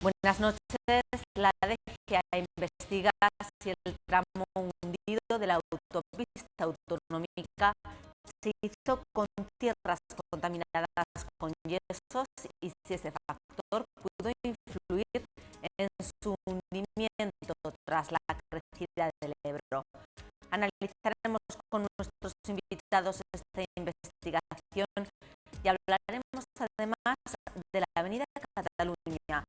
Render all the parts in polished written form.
Buenas noches. La DGA investiga si el tramo hundido de la autopista autonómica se hizo con tierras contaminadas con yesos y si ese factor pudo influir en su hundimiento tras la crecida del Ebro. Analizaremos con nuestros invitados esta investigación y hablaremos además de la Avenida Cataluña.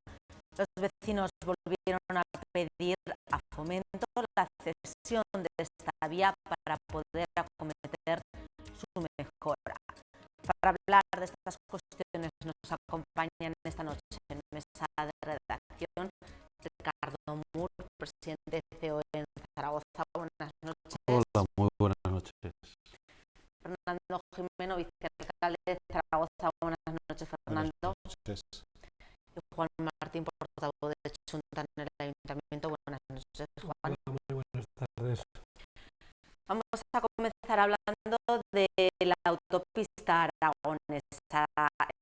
Los vecinos volvieron a pedir a Fomento la cesión de esta vía para poder acometer su mejora. Para hablar de estas cuestiones nos acompañan esta noche en mesa de redacción Ricardo Mur, presidente de COE en Zaragoza. Buenas noches. Hola, muy buenas noches. Fernando Jimeno, vicealcalde de Zaragoza. Buenas noches, Fernando. Buenas noches. Y Juan Martín, portavoz de Junta en el Ayuntamiento. Buenas noches, Juan. Hola, muy buenas tardes. Vamos a comenzar hablando de la autopista aragonesa.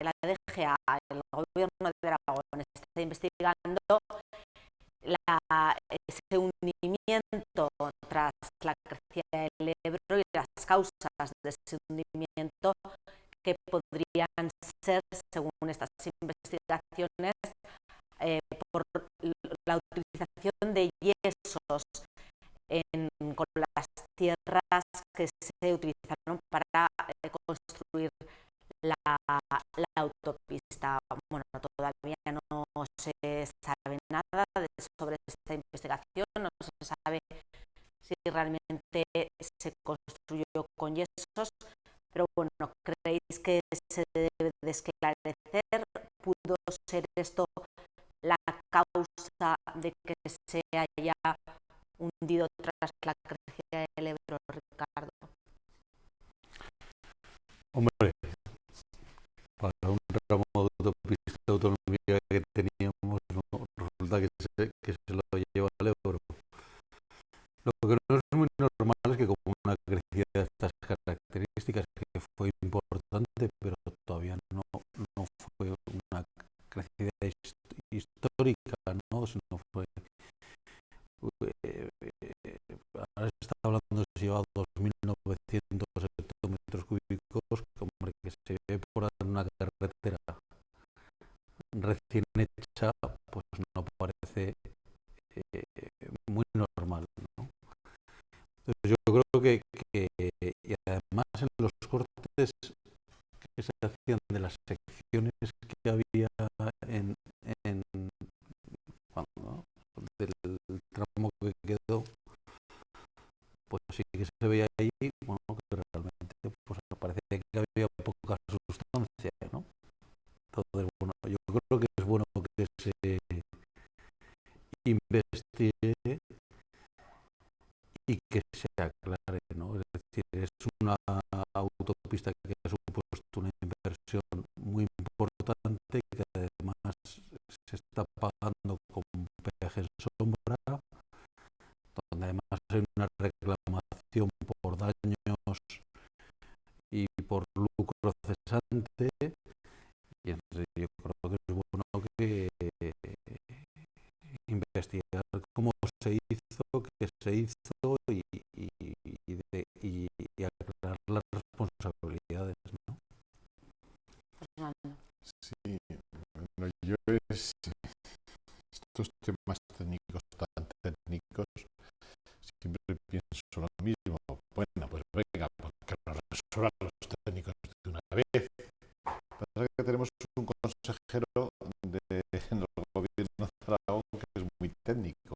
La DGA, el Gobierno de Aragón, está investigando ese hundimiento tras la crecida del Ebro y las causas de ese hundimiento que podrían ser, según estas investigaciones, por la utilización de yesos con las tierras que se utilizaron para construir la autopista. Bueno, todavía no se sabe nada sobre esta investigación, no se sabe si realmente se construyó con yesos, pero bueno, ¿creéis que se debe de esclarecer? ¿Pudo ser esto la causa de que se haya hundido tras la crecida del Ebro, Ricardo? Hombre, para un tramo de autopista autonómica que teníamos, no, resulta que se lo lleva el Ebro. Lo que no es muy normal es que con una crecida de estas características, que fue importante, pero todavía no fue una crecida histórica, ¿no? Sino fue... ahora se está hablando de si lleva 2.900 hectómetros cúbicos, hombre, que se ve por una carretera recién hecha, pues no parece muy normal, ¿no? Entonces yo creo que y además en los cortes que se hacían de las secciones que había cuando, del tramo que quedó, pues sí que se veía ahí, bueno, que realmente pues parece que había poca sustancia, ¿no? Entonces, bueno, yo creo que es bueno que se investigue y que se aclare, ¿no? Es decir, es una autopista que ha supuesto una inversión muy importante, que además se está pagando con peaje en sombra, donde además hay una reclamación por daños y por lucro cesante, y entonces yo creo que es bueno que investigar cómo se hizo, qué se hizo y aclarar las responsabilidades, ¿no? Sí, bueno, yo estos temas técnicos tan técnicos siempre pienso lo mismo. Bueno, pues venga, que lo resuelvan los técnicos de una vez. Pasa que tenemos un consejero en el gobierno de Aragón que es muy técnico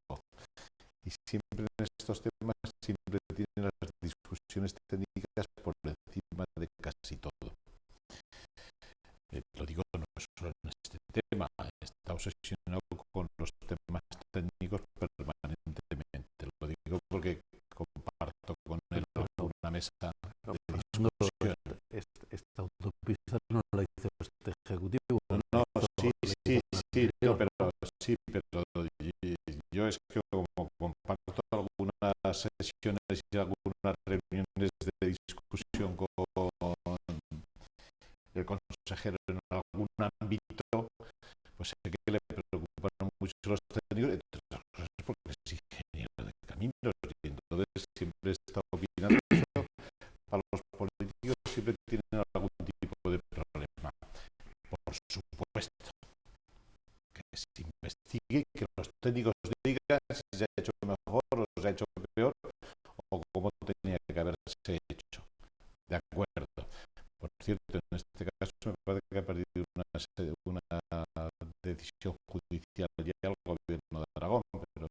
y siempre en estos temas siempre tiene las discusiones técnicas por encima de casi todo. Lo digo no solo en este tema, está obsesionado con los temas técnicos permanentemente. Lo digo porque comparto con él una mesa de discusión. Esta autopista no la hizo este ejecutivo. No, pero yo es que como comparto algunas sesiones y algunas reuniones de discusión con el consejero en algún ámbito, pues sé que le preocupan siempre tienen algún tipo de problema. Por supuesto, que se investigue, que los técnicos digan si se ha hecho mejor o se ha hecho peor o cómo tenía que haberse hecho. De acuerdo. Por cierto, en este caso me parece que ha perdido una decisión judicial ya el gobierno de Aragón, pero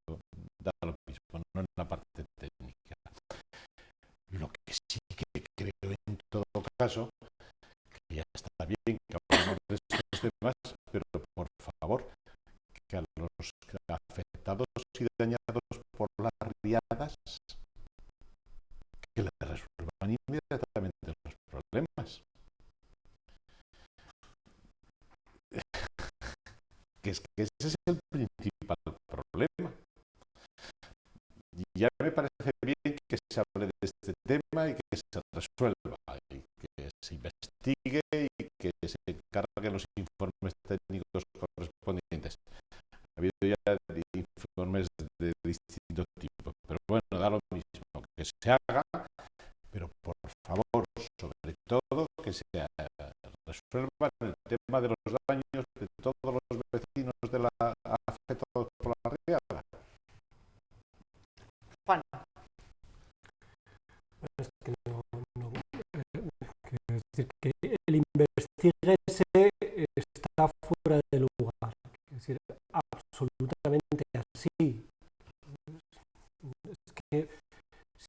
da lo mismo, no en la parte técnica. Lo que sí que creo en todo caso, que ya está bien que hablemos de estos temas, pero por favor, que a los afectados y dañados por las riadas, que les resuelvan inmediatamente los problemas. Que ese es el principal problema. Y ya me parece bien que se hable de este tema y que se resuelva, y que se investigue y que se encarguen los informes técnicos correspondientes. Ha habido ya informes de distintos tipos, pero bueno, da lo mismo, que se haga, pero por favor, sobre todo, que se resuelva el tema de los daños de todos los vecinos de la afectados por la riada. Juan. Es que es decir, que el investiguese está fuera de lugar. Es decir, absolutamente así. Es que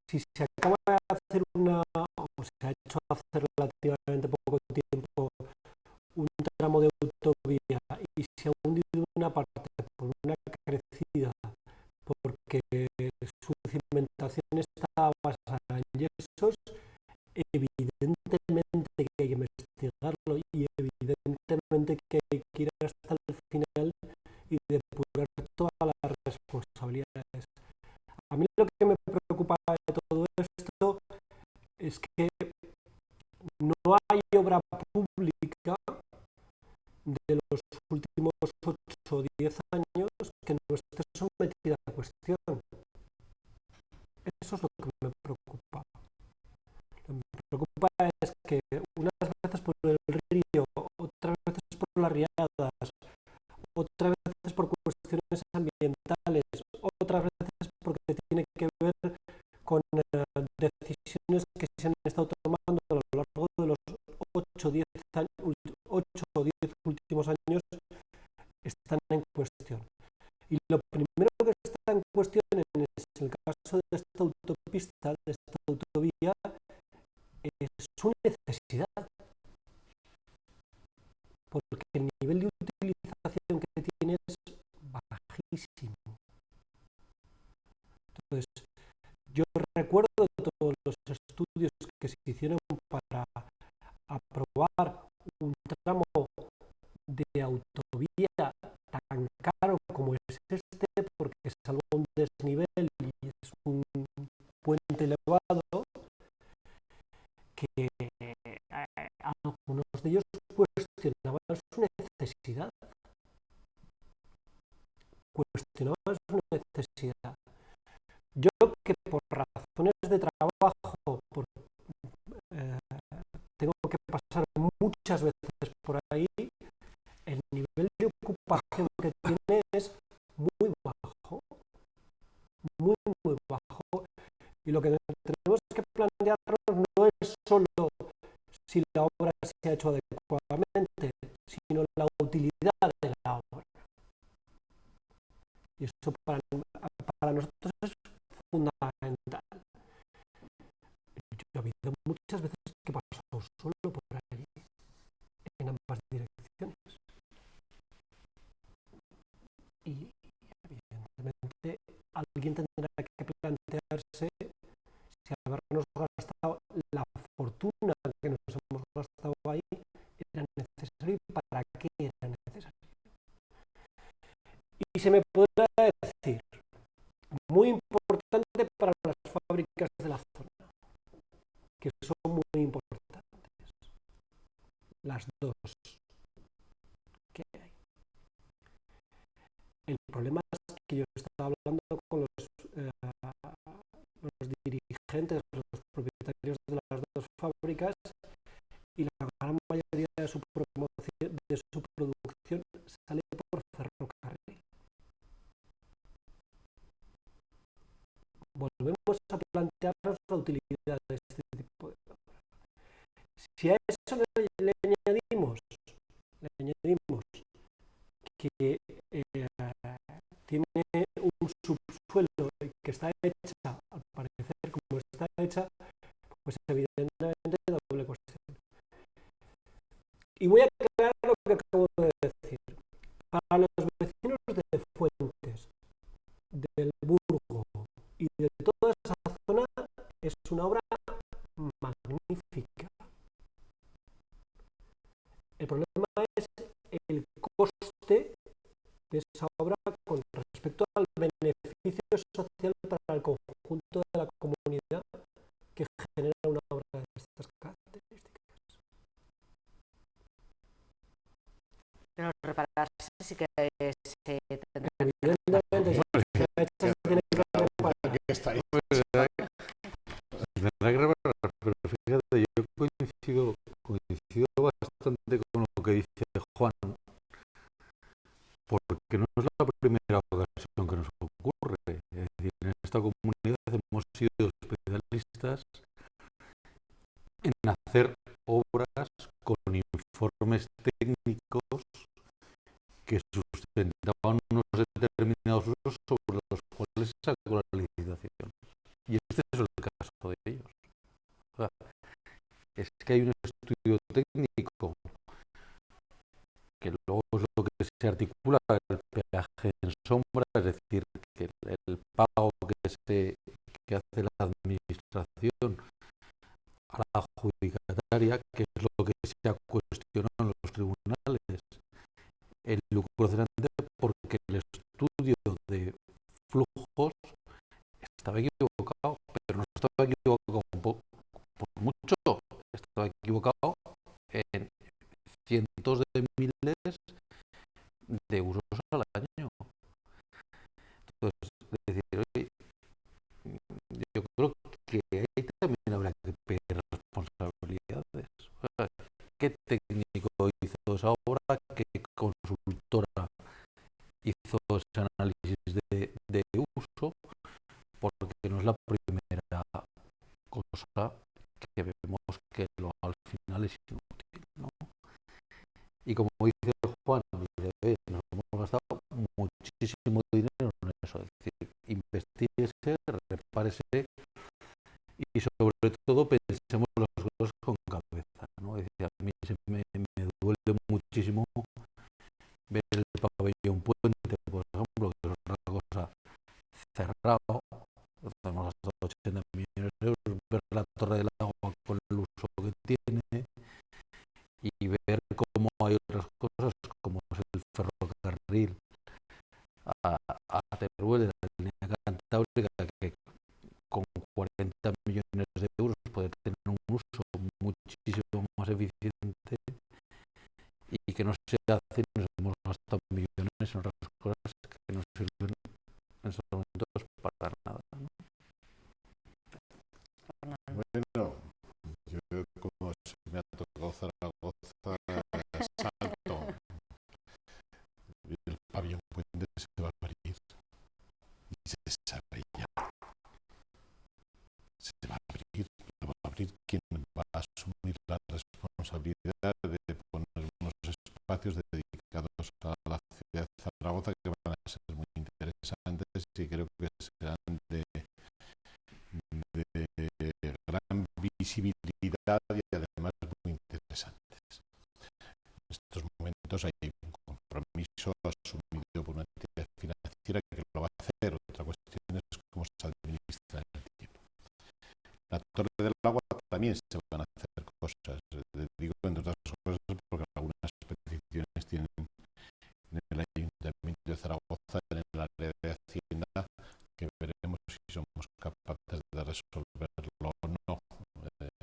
si se acaba de hacer o se ha hecho hace relativamente poco tiempo un tramo de autovía y se ha hundido una parte por una crecida, porque su cimentación está basada en yesos, evidentemente que hay que investigarlo y evidentemente que hay que ir hasta el final y depurar todas las responsabilidades. A mí lo que me preocupa de todo esto es que no hay obra pública de los últimos 8 o 10 años que no esté sometida a cuestión. Eso es lo que me preocupa. Lo que me preocupa es que unas veces por el río, otras veces por las riadas, otras veces por cuestiones ambientales, otras veces porque tiene que ver con decisiones que se han estado tomando a lo largo de los 8 o 10 últimos años, están en cuestión. Y lo primero que está en cuestión en el caso de esta autopista, de esta autovía, es su necesidad. Porque el nivel de utilización que tiene es bajísimo. Entonces, yo recuerdo todos los estudios que se hicieron para aprobar un tramo de autovía tan caro como es este, porque salvo un desnivel y es un puente elevado, que algunos de ellos cuestionaban su necesidad. Yo, que por razones de trabajo tengo que pasar muchas veces por ahí, el nivel de ocupación que tiene es muy bajo, muy bajo, y lo que tenemos que plantearnos no es solo si la obra se ha hecho adecuadamente, sino la utilidad de la obra. Y eso para nosotros es fundamental. Yo he habido muchas veces que he pasado solo por allí, en ambas direcciones. Y evidentemente alguien tendrá que plantearse si habernos gastado la fortuna que nos hemos gastado ahí era necesario y para qué era necesario. Y se me podrá decir, muy importante para las fábricas de la zona, que son muy importantes, las dos que hay. El problema es que yo estaba hablando con los dirigentes, los propietarios de las dos fábricas, Si a eso le añadimos que tiene un subsuelo que está hecha, al parecer como está hecha, pues evidentemente doble cuestión. Y voy a aclarar lo que acabo de decir. Para los vecinos de Fuentes, del Burgo y de toda esa zona es una obra magnífica. El problema es el coste de esa obra con respecto al beneficio social para el conjunto de la comunidad que genera una obra de estas características. Pero repararse sí que se tendrá. Evidentemente, si la hecha se tiene que reparar. Está ahí. Tendrá que reparar, pero fíjate, yo coincido bastante con lo que dice Juan, porque no es la primera ocasión que nos ocurre. Es decir, en esta comunidad hemos sido especialistas en hacer obras con informes técnicos que sustentaban unos determinados usos sobre los cuales se sacó la licitación. Y este es el caso de ellos. O sea, es que hay un estudio técnico que luego es lo que se articula el peaje en sombra, es decir, que el pago que hace la administración a la adjudicataria, que es lo que se ha cuestionado en los tribunales, el lucro procedente, porque el estudio de flujos estaba equivocado, pero no estaba equivocado por mucho, estaba equivocado en cientos de miles de euros al año. Entonces, es decir, oye, yo creo que ahí también habrá que pedir responsabilidades. O sea, ¿qué técnico hizo esa obra? ¿Qué consultora hizo ese análisis de uso? Porque no es la primera cosa que vemos que al final es inútil, ¿no? Y como dice Juan, dice, nos hemos gastado muchísimo dinero en eso, es decir, investíguese, repárese y sobre todo pensemos las cosas con cabeza, ¿no? Es decir, a mí me duele muchísimo ver el pabellón Puente, por ejemplo, que es una cosa cerrado, hemos gastado 80 millones de euros, ver la Torre del Agua con el uso que tiene y ver cómo hay otras cosas como es el ferrocarril a Teruel, la línea cantábrica, que con 40 millones de euros puede tener un uso muchísimo más eficiente y que no se hace, nos hemos gastado millones en otras cosas que no sirven en estos momentos para nada, ¿no? Bueno, yo veo como se me ha tocado Zaragoza salto. El pabellón Puente se va a abrir y se sabe ya. Se va a abrir, lo va a abrir quien va a asumir la responsabilidad de poner unos espacios dedicados a la ciudad de Zaragoza que van a ser muy interesantes y creo que serán de gran visibilidad y además muy interesantes. En estos momentos hay un compromiso asumido por una entidad financiera que lo va a hacer. Otra cuestión es cómo se administra el tiempo. La Torre del Agua también se van a hacer cosas. Digo, entre otras cosas, porque algunas peticiones tienen en el Ayuntamiento de Zaragoza, en el área de Hacienda, que veremos si somos capaces de resolverlo o no,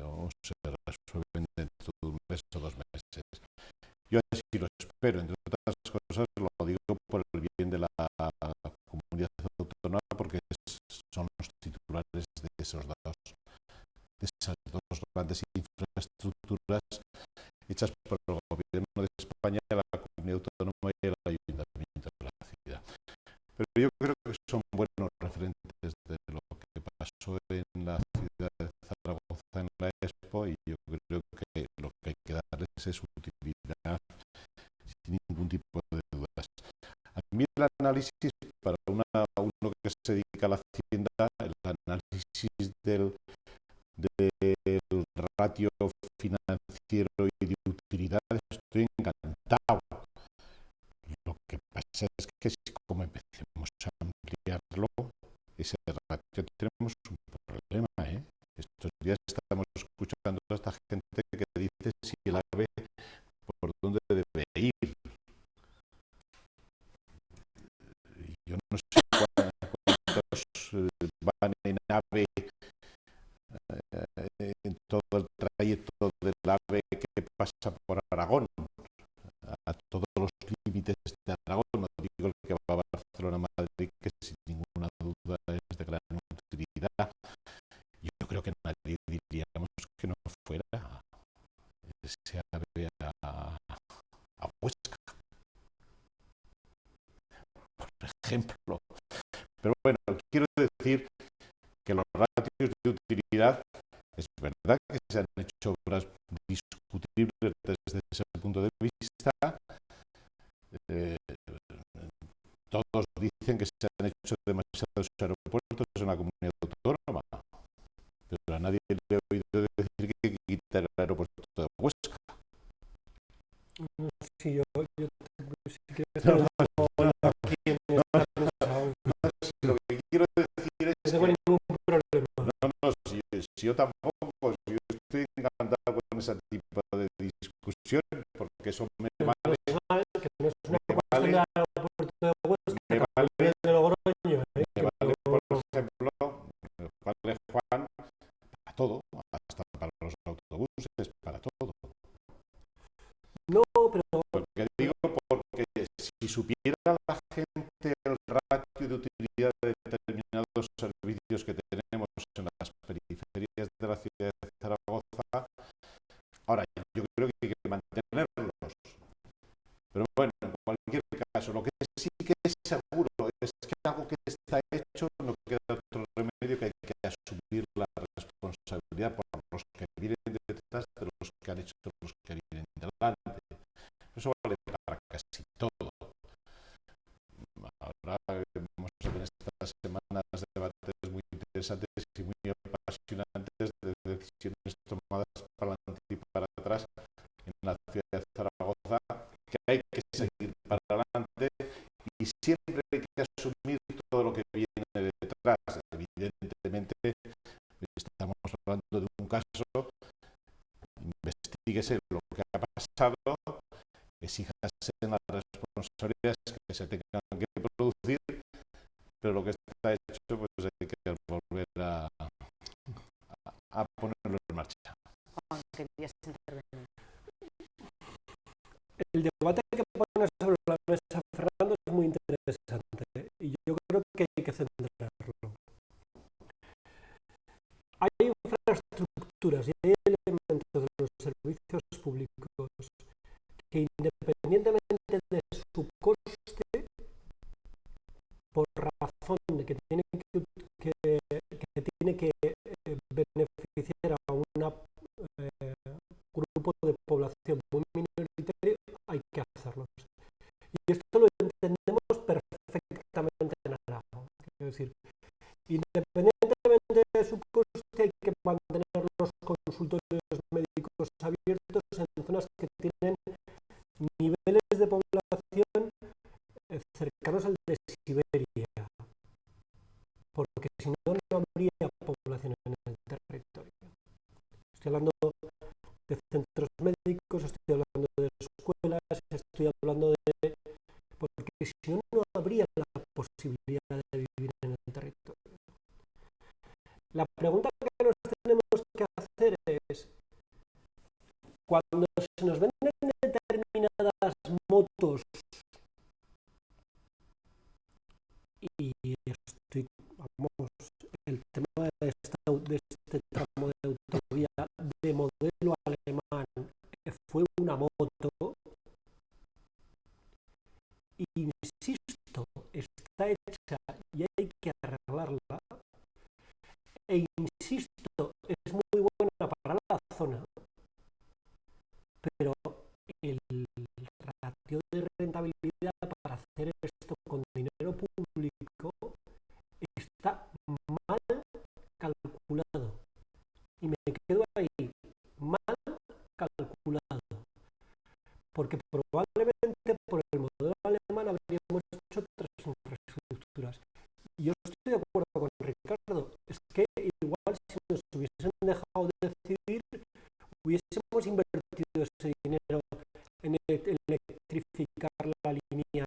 o se resuelven dentro de un mes o 2 meses. Yo así lo espero, entre otras cosas, lo digo por el bien de la comunidad autónoma, porque son los titulares de esas dos grandes infraestructuras hechas por el gobierno de España, la comunidad autónoma y el Ayuntamiento de la ciudad. Pero yo creo que son buenos referentes de lo que pasó en la ciudad de Zaragoza en la Expo, y yo creo que esclarece su utilidad sin ningún tipo de dudas. A mí el análisis, para uno que se dedica a la hacienda, el análisis del ratio financiero y de utilidad, estoy encantado. Lo que pasa es que si como empecemos a ampliarlo, ese ratio tenemos un problema, ¿eh? Estos días estamos escuchando a esta gente que dice si el AVE por dónde debe ir. Yo no sé cuántos van en AVE en todo el trayecto del AVE que pasa por Aragón, a todos los límites de Aragón. No digo el que va a Barcelona-Madrid, que sin ninguna duda es de gran utilidad. Yo creo que nadie diríamos que no fuera ese AVE a Huesca, por ejemplo. Pero bueno, quiero decir que los ratios de utilidad, es verdad que se han hecho obras discutibles desde ese punto de vista. Todos dicen que se han hecho demasiados aeropuertos en la comunidad autónoma, pero a nadie le he oído decir que hay que quitar el aeropuerto de Huesca. Sí, yo si quieres aquí en esta mesa, Lo que quiero decir es no tengo que ningún problema. si yo tampoco, yo estoy encantado con ese tipo de discusión, porque eso me vale. Que no es una cuestión del aeropuerto de Huesca, Me vale, también de Logroño, me vale, por ejemplo, vale, Juan, para todo, hasta para los autobuses, para todo. No, pero Porque digo, porque si supiera la gente el ratio de utilidad de determinados servicios que tenemos en las periferias de la ciudad de Zaragoza, ahora yo creo que hay que mantenerlos. Pero bueno, en cualquier caso, lo que sí que es seguro es que algo que está hecho no queda otro remedio que hay que asumir la responsabilidad por los que vienen detrás de los que han hecho los que vienen delante. Eso vale para casi todo. Ahora vamos a tener estas semanas de debates muy interesantes y muy apasionantes de decisiones tomadas para adelante y para atrás en la ciudad de Zaragoza, que hay que seguir para adelante y siempre hay que asumir todo lo que viene detrás. Evidentemente, estamos hablando de un caso, investiguese lo que ha pasado, exíjase en las responsabilidades que se tengan que producir, pero lo que está hecho pues hay que volver a ponerlo en marcha. Juan, querías intervenir. el debate que pones sobre la mesa, Fernando, es muy interesante y yo creo que hay que centrarlo. Hay infraestructuras y hay elementos de los servicios públicos que, independientemente de su coste, por razón de que tiene que beneficiar a un grupo de población muy minoritario, hay que hacerlos. Y esto lo entendemos perfectamente en Aragón. Es decir, independientemente de su coste, hay que mantener los consultorios médicos abiertos en zonas que tienen niveles de población cercanos al de Siberia, porque si no, no habría población en el territorio. Estoy hablando de centros médicos, estoy hablando de escuelas, estoy hablando de... porque si no, no habría la posibilidad de vivir en el territorio. La pregunta que nos tenemos que hacer es, cuando se nos venden determinadas motos, y el tema de este tramo de autovía de modelo alemán fue una moto, insisto, está hecha y hay que arreglarla, e insisto, es muy buena para la zona, pero el ratio de rentabilidad para hacer esto con dinero público está mal calculado. Y me quedo ahí, mal calculado. Porque probablemente por el modelo alemán habríamos hecho otras infraestructuras. Y yo estoy de acuerdo con Ricardo, es que igual si nos hubiesen dejado decidir, hubiésemos invertido ese dinero en electrificar la línea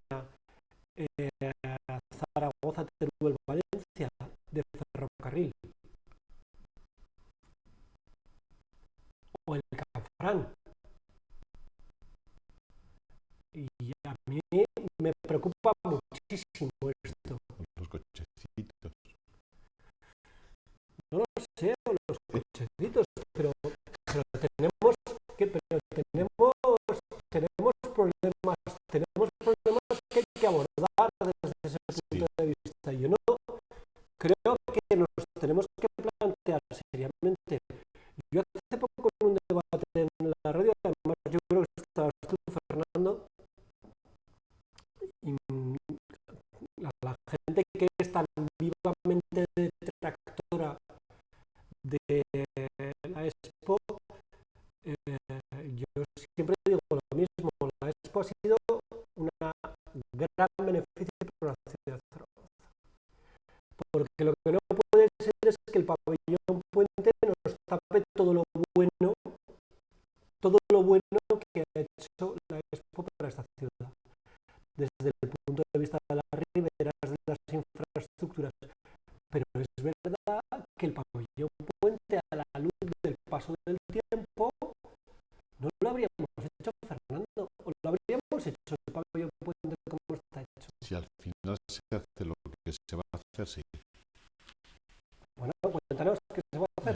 Zaragoza-Teruel-Valencia de ferrocarril, o el Canfranc. Y a mí me preocupa muchísimo esto. Los cochecitos. No lo sé, los cochecitos, pero tenemos problemas que hay que abordar desde ese punto de vista. Yo no creo que nos tenemos que plantear seriamente. Yo hace poco en un debate en la radio, además yo creo que estabas tú, Fernando, y la gente que es tan vivamente detractora de la Expo, yo siempre digo lo mismo, la Expo ha sido un gran beneficio para la ciudad de Zaragoza, porque lo que no puede ser es que el pabellón Puente nos tape todo lo bueno que ha hecho la Expo para esta ciudad, desde el punto de vista de las riberas, de las infraestructuras. Pero es verdad que el pabellón Puente, a la luz del paso del tiempo, no lo habríamos hecho, Fernando, o lo habríamos hecho el pabellón Puente como está hecho. Si al final se hace lo que se va a hacer, sí. Bueno, cuéntanos qué se va a hacer.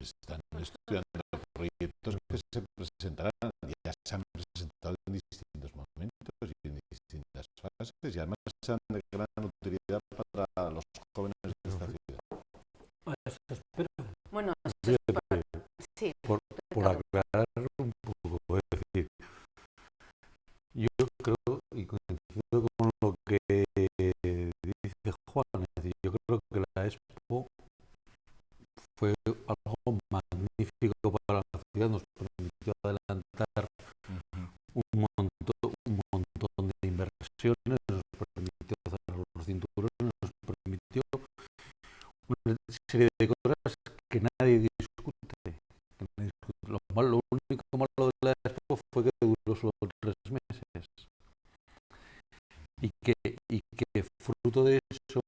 Están estudiando proyectos que se presentarán, ya se han presentado en distintos momentos y en distintas fases, y además sean de gran utilidad para los jóvenes de esta ciudad. Eso espero. Bueno, sí. Por aclarar un poco, es decir, yo creo, y coincido con lo que dice Juan, es decir, yo creo que la Expo fue algo magnífico para la ciudad, nos permitió adelantar un montón de inversiones, nos permitió cerrar los cinturones, nos permitió una serie de cosas que nadie discute. Lo único malo de la Expo fue que duró solo 3 meses y que fruto de eso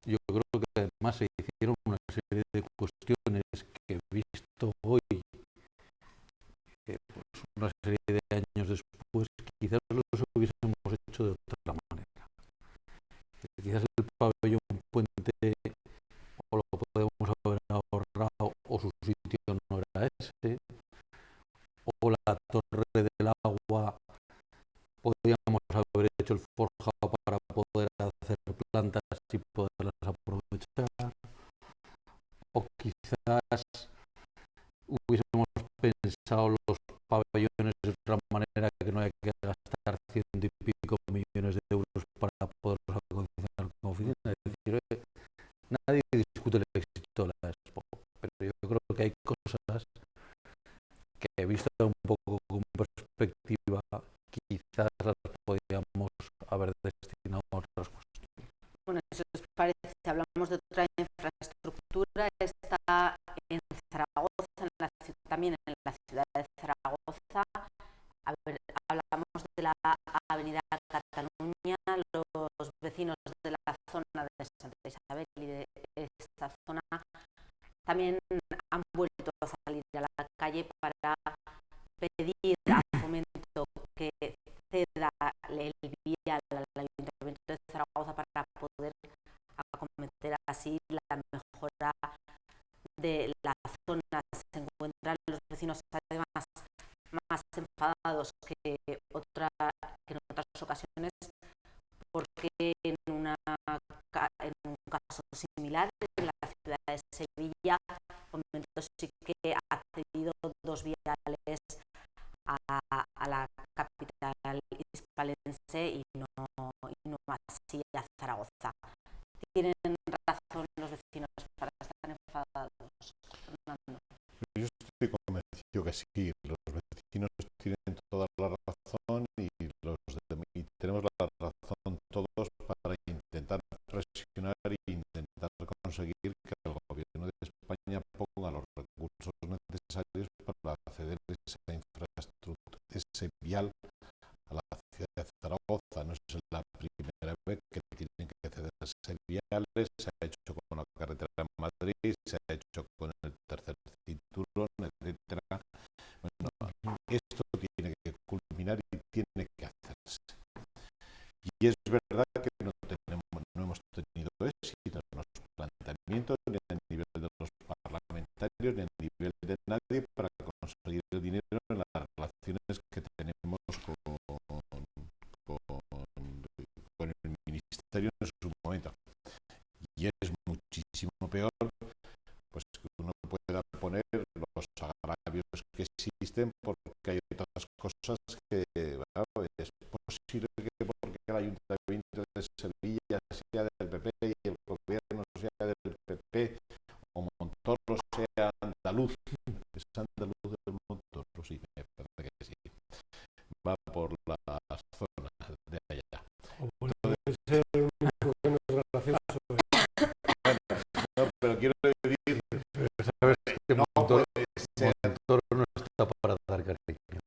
yo creo que además se hicieron una serie de cuestiones que visto hoy, pues una serie de años después, quizás los hubiésemos hecho de otra manera. Quizás el pabellón Puente o lo podemos haber ahorrado o su sitio no era ese, o la Torre del Agua podríamos haber hecho el forjado para poder hacer plantas y poderlas aprovechar, o quizás hubiésemos pensado los pabellones de otra manera, que no hay que gastar 100 y pico millones de euros para poderlos acondicionar como oficina. Es decir, nadie discute el éxito de la Expo, pero yo creo que hay cosas que, visto un poco con perspectiva, quizás las podríamos haber destinado a otras cuestiones. Bueno, si os parece, hablamos de otra infraestructura, está en Zaragoza, también en la ciudad de Zaragoza. Hablamos de la Avenida Cataluña, los vecinos de la zona de Santa Isabel y de esta zona también han vuelto a salir a la calle para pedir a Fomento que ceda el vial al Ayuntamiento de Zaragoza para poder acometer así la mejora de la zona. Se encuentran los vecinos además más enfadados que en otras ocasiones, porque en un caso similar en la ciudad de Sevilla, Fomento sí que ha cedido 2 viales convenció que sí, los vecinos tienen toda la razón y tenemos la razón todos para intentar presionar e intentar conseguir que el gobierno de España ponga los recursos necesarios para acceder a esa infraestructura, ese vial a la ciudad de Zaragoza. No es la primera vez que tienen que cederse viales, se ha hecho con la carretera de Madrid, se ha hecho con el tercer cinturón, etcétera. Bueno, esto tiene que culminar y tiene que hacerse. Y es verdad que no hemos tenido éxito en los planteamientos ni a nivel de los parlamentarios ni a nivel de nadie para conseguir el dinero en las relaciones que tenemos con el ministerio en su momento. Y es muchísimo peor pues que uno pueda poner los agravios que existen porque hay otras cosas que es posible que porque el ayuntamiento de Sevilla sea del PP y el gobierno sea del PP o Montoro sea andaluz, es andaluz del Montoro, sí, me parece que sí, va por las zonas de allá. No, pero quiero decir, sabes que no Montoro, puede ser. Montoro no está para dar cariño.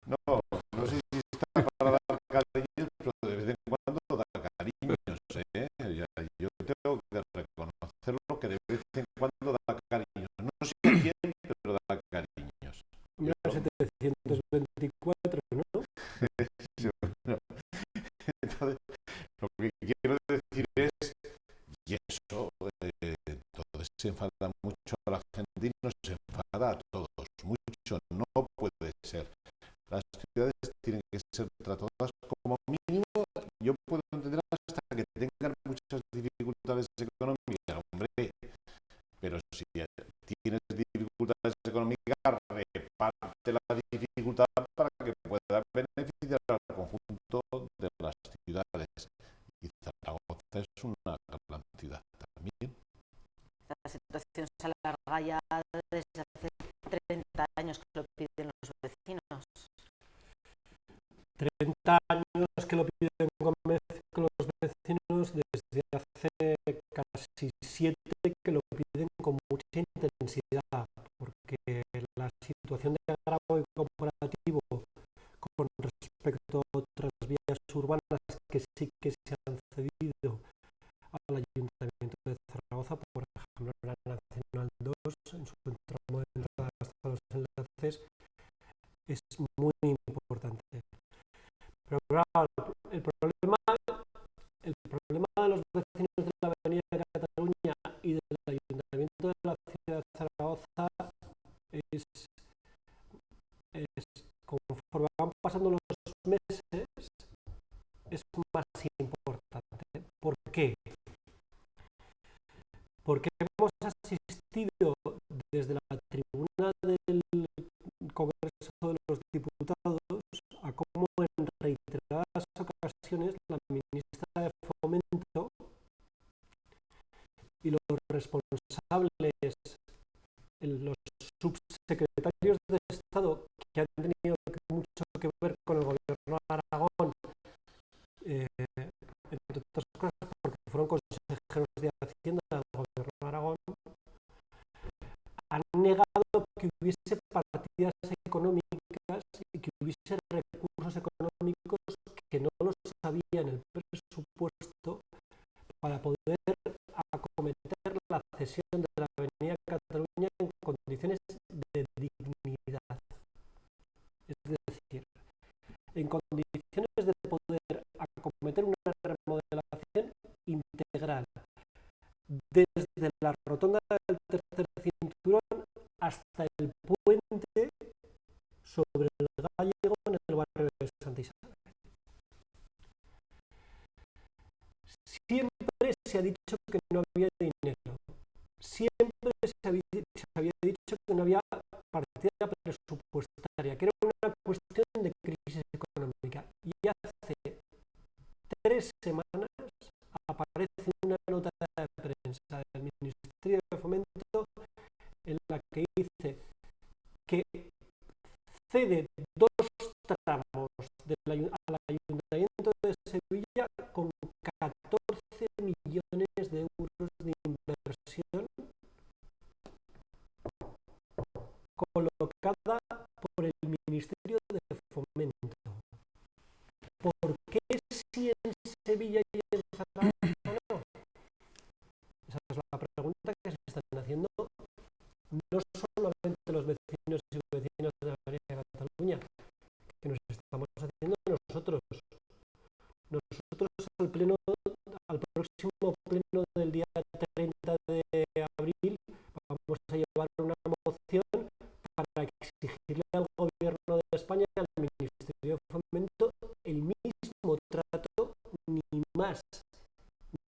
No sé si está para dar cariños, pero de vez en cuando da cariños, ¿eh? Yo tengo que reconocerlo que de vez en cuando da cariños. No sé quién, pero da cariños. Mira, 724, ¿no? Entonces, lo que quiero decir es, y eso, entonces se enfada mucho a la argentina, se enfada a todos, mucho, no puede ser. Las ciudades tienen que ser tratadas como mínimo, yo puedo entender hasta que tengan muchas dificultades económicas, hombre, pero si tienes dificultades económicas, reparte la dificultad para que pueda beneficiar al conjunto de las ciudades. Y Zaragoza es una gran ciudad también. La situación se alarga ya desde hace 30 años que lo piden los vecinos. 30 años que lo piden con los vecinos, desde hace casi 7 que lo piden con mucha intensidad, porque la situación de agravio comparativo con respecto a otras vías urbanas que sí que se han cedido al Ayuntamiento de Zaragoza, por ejemplo la Nacional 2 en su tramo de entrada hasta los enlaces, es muy importante. Pero claro, el problema de los vecinos de la Avenida de Cataluña y del Ayuntamiento de la ciudad de Zaragoza es conforme van pasando los meses es más importante. ¿Por qué? Porque hemos asistido desde la tribuna del Congreso de los Diputados a cómo en reiteradas ocasiones la ministra de Fomento y los responsables, los subsecretarios de Estado que han tenido mucho que ver con el gobierno de Aragón, entre otras cosas porque fueron consejeros de Hacienda del gobierno de Aragón, han negado que hubiese partidas económicas y que hubiese recursos económicos que no los había en el presupuesto para poder acometer la cesión de la Avenida Cataluña en condiciones de dignidad. Es decir, en condiciones de poder acometer una remodelación integral desde la rotonda del tercer cinturón hasta el puente sobre el Gallego en el barrio de Santa Isabel. Siempre se ha dicho que no había dinero. Siempre se había dicho que no había partida presupuestaria, que era una cuestión de crisis económica. Y hace 3 semanas aparece una nota de prensa del Ministerio de Fomento en la que dice que cede 2 tramos al Ayuntamiento de Sevilla con 14 millones de euros de inversión colocada por el Ministerio de Fomento. ¿Por qué si en Sevilla y en Zaragoza no? Esa es la pregunta que se están haciendo no solamente los vecinos y vecinas de la Avenida de Cataluña, que nos estamos haciendo nosotros. Nosotros al próximo pleno del día 30 de abril vamos a llevar una moción para exigirle al Gobierno de España y al Ministerio de Fomento el mismo trato, ni más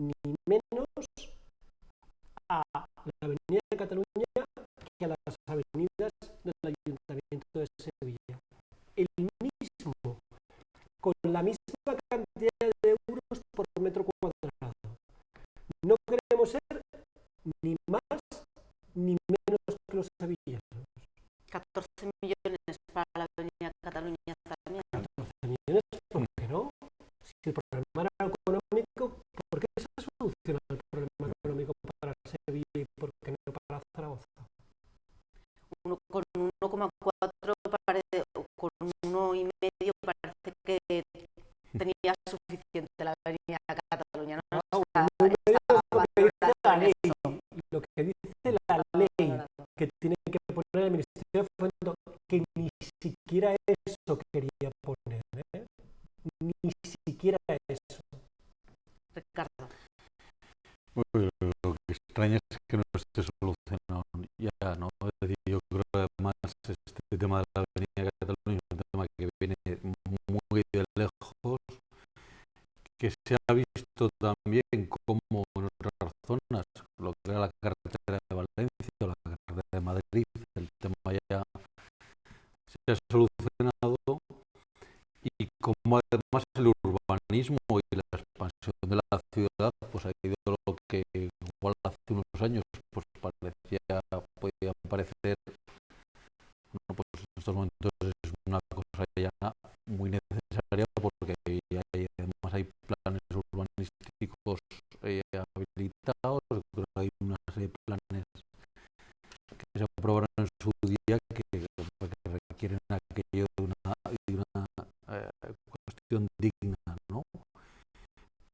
ni menos, a la Avenida de Cataluña que a las avenidas del Ayuntamiento de Sevilla. El mismo, con la misma cantidad de euros por metro cuadrado. No queremos ser ni más ni menos que los sevillanos. 14 millones para la Avenida Cataluña también. 14 millones, ¿por qué no? Si el problema era económico, ¿por qué se soluciona el problema económico para Sevilla y por qué no para Zaragoza? Con 1,4 parece, o con 1,5 parece que tenía suficiente la Avenida Cataluña, ¿no? Lo que dice la ley que tiene que poner el Ministerio de Fomento, que ni siquiera eso quería poner, ni siquiera eso. Ricardo. Lo que extraña es que no esté solucionado ya, ¿no? Es decir, yo creo que además este tema de la Avenida Cataluña es un tema que viene muy de lejos, que se ha visto también como en otras zonas, lo que era la carretera de Valencia o la carretera de Madrid, el tema ya se ha solucionado, y como además el urbanismo y la expansión de la ciudad pues ha ido lo que igual hace unos años pues podía parecer, bueno, pues en estos momentos es una cosa ya muy necesaria porque además hay planes urbanísticos habilitados, hay una serie de planes que se aprobaron en su día que requieren aquello de una cuestión digna, ¿no?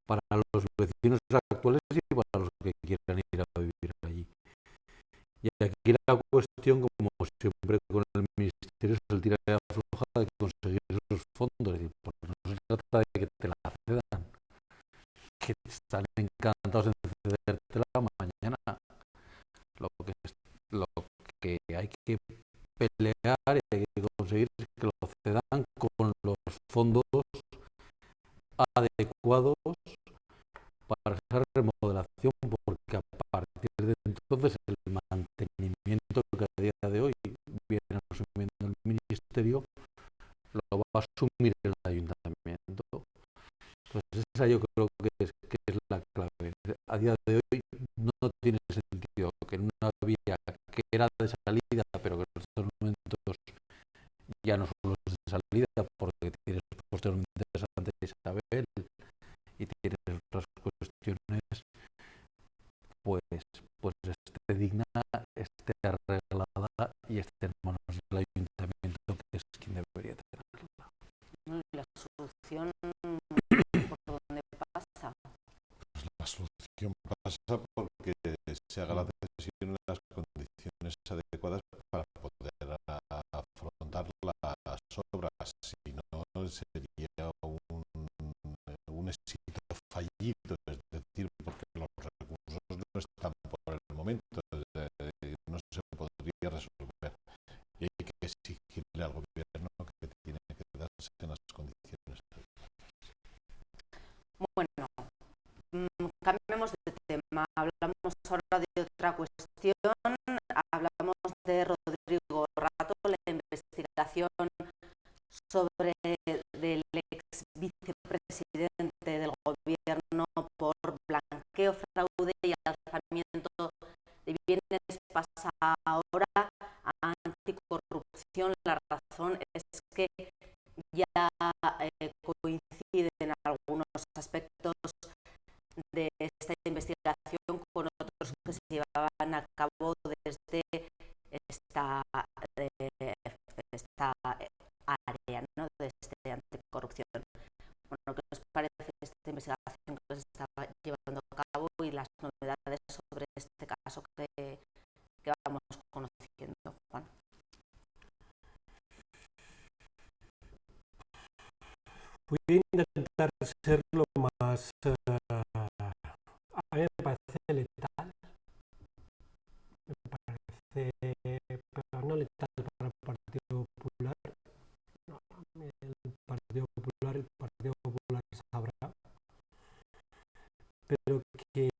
Para los vecinos actuales y para los que quieran ir a vivir allí. Y aquí la cuestión, como siempre con el Ministerio, es el tira y afloja de conseguir esos fondos. Es decir, pues no se trata de que te la cedan, que están encantados en cedértela mañana. Lo que hay que pelear y hay que conseguir es que lo cedan con los fondos adecuados para esa remodelación, porque a partir de entonces el mantenimiento que a día de hoy viene asumiendo el Ministerio lo va a asumir el Ayuntamiento. Entonces esa yo creo que es la clave. A día de hoy no tiene sentido que en una vía que era de salida, pero que en estos momentos ya no solo es de salida, porque tienes posteriormente Santa Isabel y tienes otras cuestiones, pues esté digna, esté arreglada y esté en manos del Ayuntamiento, que es quien debería tenerla. La solución, ¿por dónde pasa? Pues la solución pasa porque se haga la decisión en las condiciones adecuadas para poder afrontar las obras. Si no, sería un éxito fallido, es decir, porque los recursos no están por el momento, no se podría resolver. Y hay que exigirle al gobierno que tiene que darse en las condiciones. Bueno, cambiemos de tema. Hablamos ahora de otra cuestión. Hablamos de Rodrigo Rato, la investigación sobre del ex vicepresidente del gobierno por blanqueo, fraude y alzamiento de bienes, pasa ahora a anticorrupción. corrupción, la razón es que ya coinciden algunos aspectos de esta investigación con otros que se llevaban a cabo desde esta área, ¿no?, de anticorrupción. Bueno, ¿qué os parece esta investigación que se estaba llevando a cabo y las novedades sobre este caso que vamos conociendo, Juan? Voy a intentar ser lo más... a mí me parece letal. Me parece... pero no letal para el Partido Popular. No, el Partido Popular sabrá. Pero que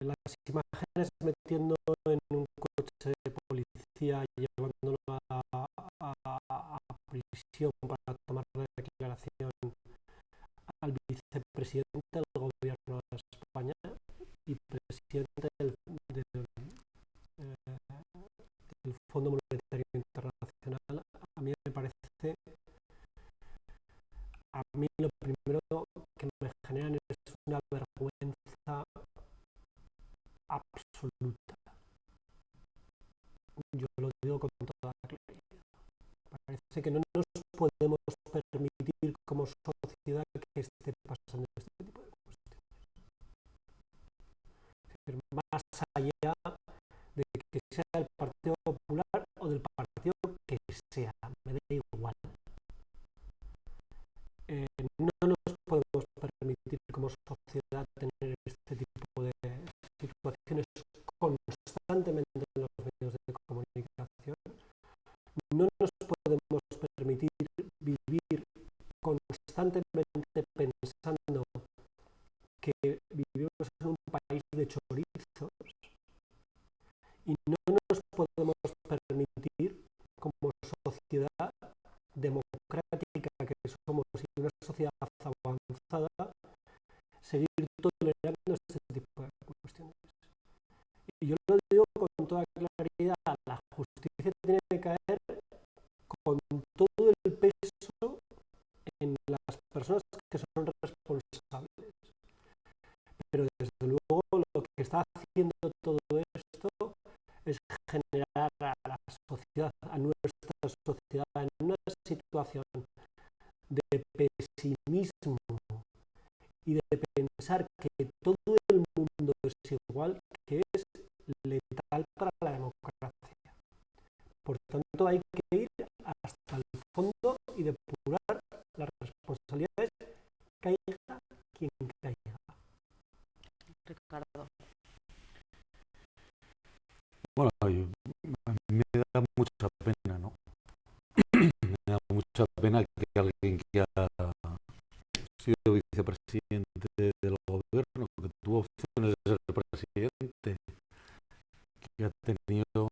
las imágenes metiendo en un coche de policía, llevándolo a prisión para tomar la declaración al vicepresidente del gobierno de España y presidente del Fondo Monetario Internacional, a mí me parece, a mí lo primero que me generan es una vergüenza absoluta. Yo lo digo con toda claridad. Parece que no nos podemos permitir como sociedad que esté pasando este tipo de cuestiones. Más allá de que sea del Partido Popular o del partido que sea, me da igual. No nos podemos permitir como sociedad tener este tipo de situaciones constantemente en los medios de comunicación. No nos podemos permitir vivir constantemente pensando que vivimos en un país de chorizos y no nos podemos permitir como sociedad democrática que somos y una sociedad avanzada seguir tolerando este tipo de cuestiones. Y yo lo digo con toda claridad, la justicia tiene que caer con todo el peso en las personas que son responsables. Pero desde luego lo que está haciendo todo esto es generar a la sociedad, a nuestra sociedad, en una situación de pesimismo y de pensar que todo el mundo es igual, que es letal para la democracia. Por tanto, hay que ir hasta el fondo y depurar las responsabilidades, caiga quien caiga. Ricardo. Bueno, a mí me da mucha pena, ¿no? Me da mucha pena que alguien que ha sido vicepresidente del gobierno, que tuvo opciones de ser presidente, que ha tenido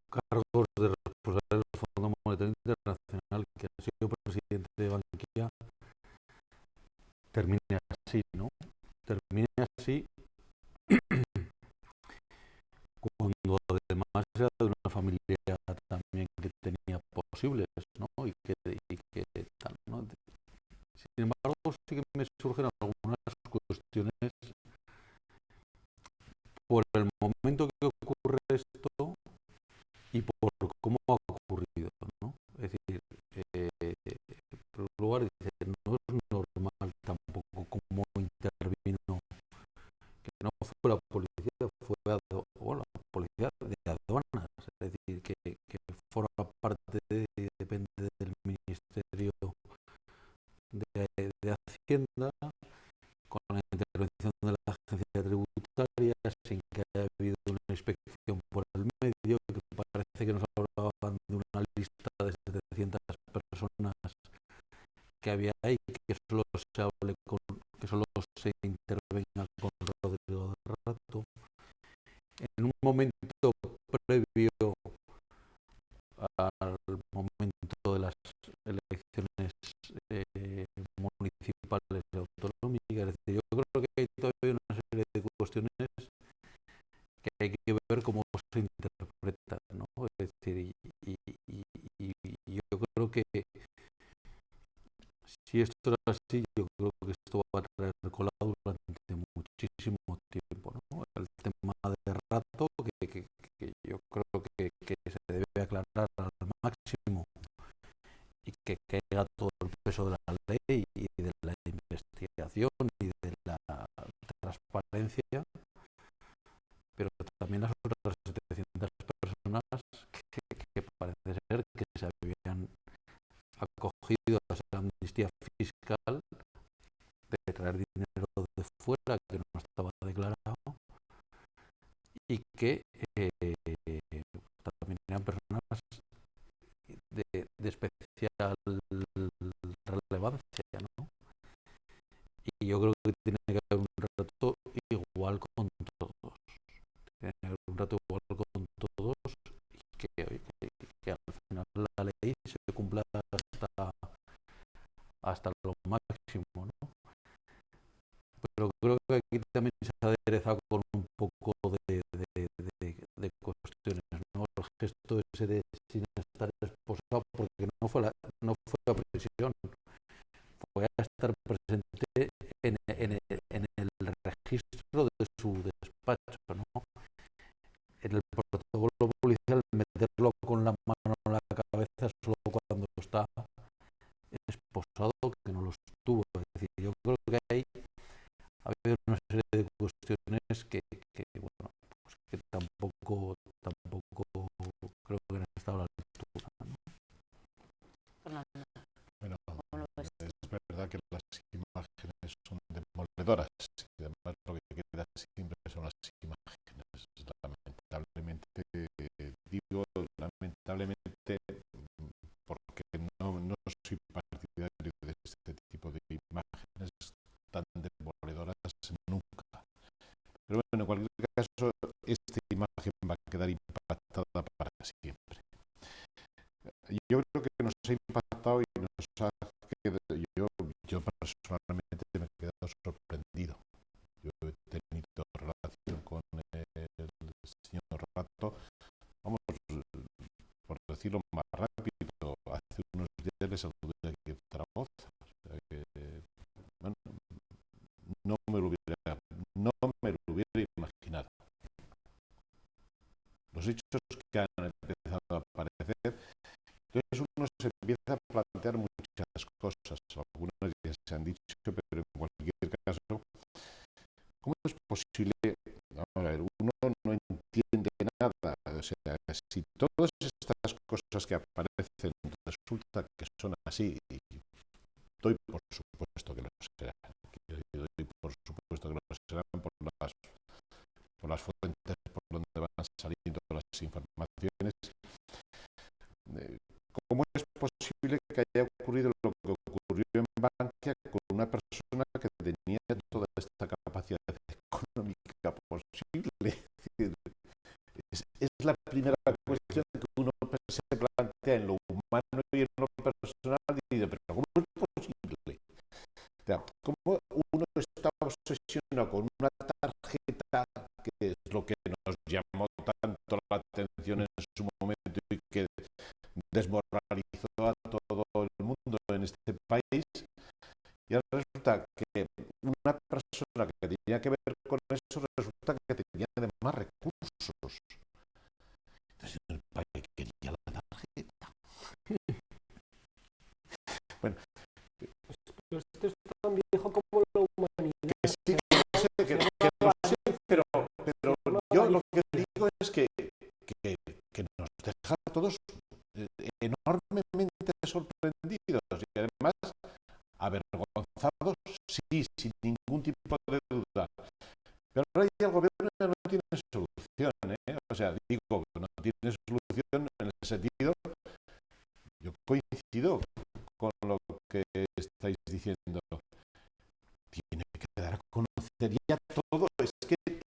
cargos de responsabilidad del Fondo Monetario Internacional, que ha sido presidente de Bankia, termine así, ¿no? Termine así cuando además era de una familia también que tenía posibles, ¿no? Y que tal, ¿no? Sin embargo, sí que me surgen algunas cuestiones por el momento que ocurre esto y por cómo ha ocurrido, ¿no? Es decir, en primer lugar, dice, no es normal tampoco cómo intervino, que no fue la policía, fue la policía de aduanas, es decir, que forma parte depende del Ministerio de Hacienda, con la intervención de la agencia tributaria, sin que haya habido una inspección por el medio, que parece que nos hablaban de una lista de 700 personas que había ahí, que solo se hable que solo se intervenga con Rodrigo de Rato. En un momento previo al momento de las elecciones municipales y autonómicas, es decir, yo creo que hay todavía una serie de cuestiones que hay que ver cómo se interpretan, ¿no? Es decir, y Si esto era así, yo creo que esto va a traer cola durante muchísimo tiempo, ¿no? El tema de rato, que yo creo que se debe aclarar al máximo y que caiga todo el peso de la ley y de la investigación y de la transparencia, pero también las otras 700 personas que parece ser que se habían acogido a esa amnistía fiscal de traer dinero de fuera que no estaba declarado y que también eran personas de especial relevancia, ¿no? Y yo creo que tiene que haber un trato igual con todos. Tiene que haber un trato igual con todos y que al final la ley se cumpla hasta lo máximo, ¿no? Pero creo que aquí también se ha aderezado con un poco de cuestiones, ¿no? El gesto ese de sin estar esposado, porque no fue a prisión, fue a estar presente en el registro de su despacho, ¿no? En el protocolo policial, meterlo con la mano en la cabeza solo cuando está esposado, que no lo estuvo. Es decir, yo creo que hay ha habido una serie de cuestiones bueno, pues que tampoco creo que han estado a la altura, ¿no? Bueno, es verdad que las imágenes son demoledoras y además lo que queda siempre son las imágenes. Lamentablemente, porque no soy partidario de este tipo de imágenes tan demoledoras nunca. Pero bueno, en cualquier caso, esta imagen va a quedar impactada para siempre. Yo creo que nos ha impactado y nos ha quedado, yo personalmente me he quedado sorprendido. Yo he tenido relación con el señor Rato, vamos, por decirlo más rápido, hace unos días les saludé aquí en Zaragoza. O sea que, bueno, no me lo hubiera imaginado. Los hechos que han empezado a aparecer, entonces uno se empieza a plantear muchas cosas, algunas ya se han dicho, pero en cualquier caso, ¿cómo es posible? A ver, uno no entiende nada, o sea, si todas estas cosas que aparecen resulta que son así, y doy por supuesto que lo serán, doy por supuesto que lo serán por las fuentes por donde van saliendo las informaciones. ¿Cómo es posible que haya ocurrido lo que ocurrió en Bankia con una persona que tenía toda esta capacidad económica posible? Es la primera cuestión que uno se plantea en lo humano y en lo personal y dice, pero ¿cómo es posible? O sea, ¿cómo uno está obsesionado con una tarjeta que es lo que nos llamó tanto la atención en su momento y que desmoralizó a todo el mundo en este país? Y ahora resulta que una persona que tenía que ver con eso resulta que tenía además recursos. Entonces el país quería la tarjeta. Bueno, Pues esto es tan viejo como la humanidad. que sí, que lo sé, pero yo lo que digo es que nos deja a todos enormemente sorprendidos y además avergonzados, sí, sin ningún tipo de duda. Pero ahora ya el gobierno ya no tiene solución, ¿eh? O sea, digo que no tiene solución en el sentido, yo coincido con lo que estáis diciendo. Tiene que dar a conocer ya todo.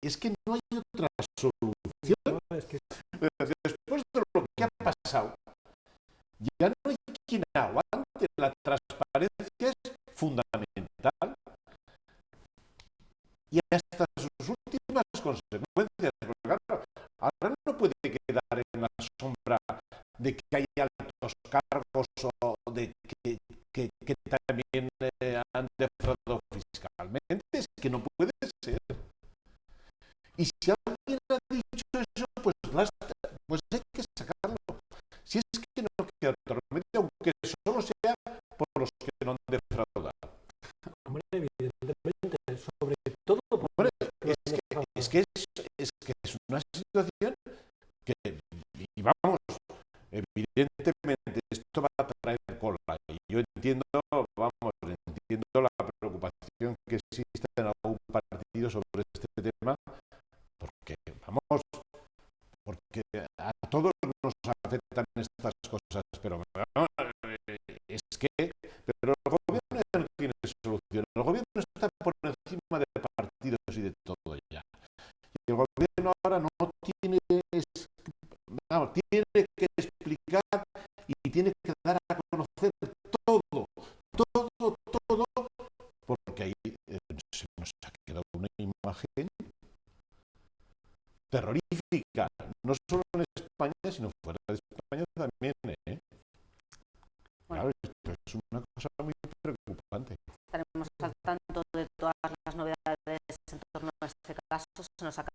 Es que no hay otra solución. No, es que Después de lo que ha pasado, ya no hay quien aguante. La transparencia es fundamental. Y hasta sus últimas consecuencias. Porque claro, ahora no puede quedar en la sombra de que hay altos cargos o de que también han defraudado fiscalmente. Es que no puede ser. Y si alguien ha dicho eso, pues hay que sacarlo. Si es que no queda otro remedio, aunque solo sea por los que no han defraudado. Hombre, evidentemente, sobre todo por Hombre, es que es una situación que, y vamos, evidentemente esto va a traer cola. Y yo entiendo la preocupación que existe en algún partido sobre este tema, porque a todos nos afectan estas cosas, pero el gobierno ya no tiene solución. El gobierno está por encima de partidos y de todo ya. Y el gobierno ahora no tiene, tiene que explicar y tiene que dar a conocer todo, porque ahí se nos ha quedado una imagen terrorífica, no solo en España, sino fuera de España también. Claro, esto es una cosa muy preocupante. Estaremos al tanto de todas las novedades en torno a este caso. Se nos acaba